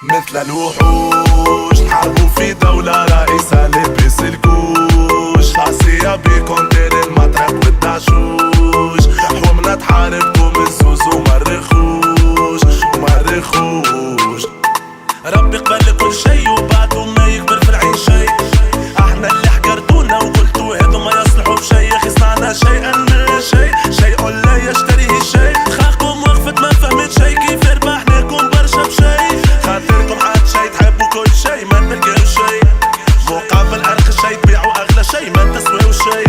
مثل الوحوش تحاربوا في دولة رئيسها لبس الكوش عصية بكونتير المطرق والدعشوش حومنا تحاربكم الزوز ومرخوش ربي قبل كل شي وبعده ما يكبر في العين شي. احنا اللي حقرتونا وقلتوا هادو ما يصلحوا بشي. اخي صنعنا شيئا من شيء لا يشتريه شيء. خاكم وقفت ما فهمت شي كيف ربحناكم برشا بشي. خاطركم عاد شي تحبوا كل شي ما تلقاو شي. مقابل ارخص شي تبيعوا اغلى شي ما تسويو شي.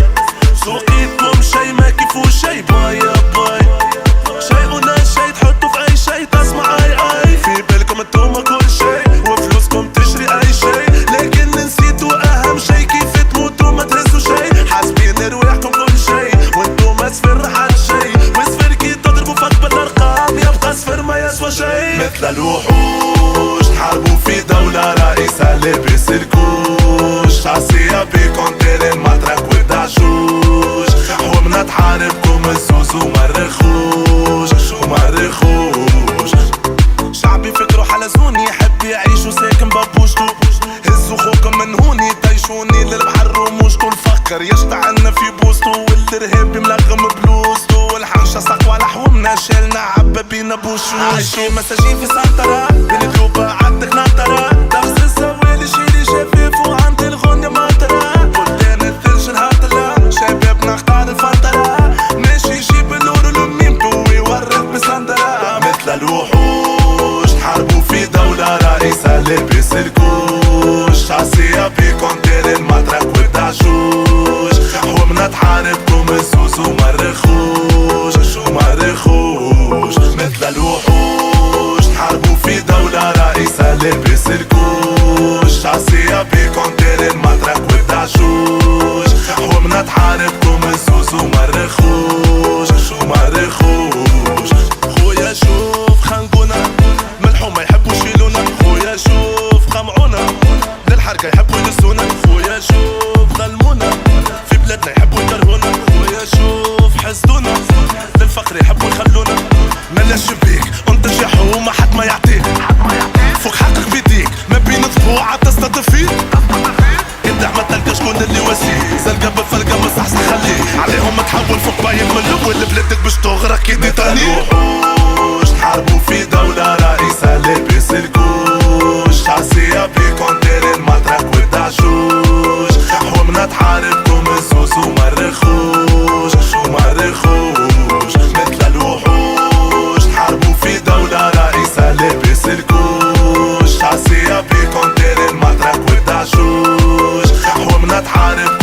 سوقيتكم شي ما كيفو شي باي باي. شيء شي تحطوا في اي شي تسمع اي في بالكم انتوما كل شي وفلوسكم تشري اي شي. لكن نسيتوا اهم شي كيف تموتوا ما تهزوا شي. حاسبين رواحكم كل شي وانتوما صفر حد شي. وصفر كي تضربوا فك بالارقام يبقى صفر ما يسوى شي. مثل الوحوش تحاربوا في دولة رئيسها لبس الكوش عصية بكونتير المطرق والدعشوش حومنا تحاربكم الزوز ومرخوش شعبي فكرو حلزوني يحب يعيش وساكن ببوشتو. هزوا خوكم من هوني طيشوني للبحر وموجتو. الفقر يشتعلنا في بوستو والارهاب ملغم بلوزتو. والحنشة سقوى لحومنا شالنا عبا بينا بوشوش. عايشين مساجين في سانترا بين قلوبها عدك ناطرة. دغز الزوالي شيلي شفاف وعند الغنية ماطرة. بلدان الثلج الهطلة شبابنا اختار الفلترة. ماشي يجيب النور لميمتو ويورث بسندرة. مثل الوحوش تحاربوا في دولة رئيسها لبس الكوش عصية بكونتير المطرق والدعشوش حومنا تحاربكم الزوز ومرخوش مثل الوحوش تحاربوا في دولة رئيسها لبس الكوش عصية بكونتير المطرق والدعشوش حومنا تحاربكم الزوز ومرخوش خويا شوف خنقونا ملحو ما يحبوا يشيلونا. خويا شوف قمعونا للحركة يحبوا يدسونا. خويا شوف ظلمونا في بلادنا يحبوا يكرهونا. خويا شوف حسدونا للفقر يحبوا يخلونا. ملا الشبيك انتج يا حومة حد ما يعطيك. فوق حقك بيديك ما بين ضبوعة تستطيع فيك. ابدع ما تلقى شكون اللي واسيك. زلقة بفلقة مصحص خليك عليهم تحول فوق بايك من الاول بلادك باش تغرق كي ديتاني. الوحوش تحاربوا في دولة رئيسها لبس الكوش عصية بكونتير المطرق والدعشوش حومنا تحاربكم الزوز ومرخوش مثل الوحوش تحاربوا في دولة رئيسها لبس الكوش عصية بكونتير المطرق والدعشوش حومنا تحارب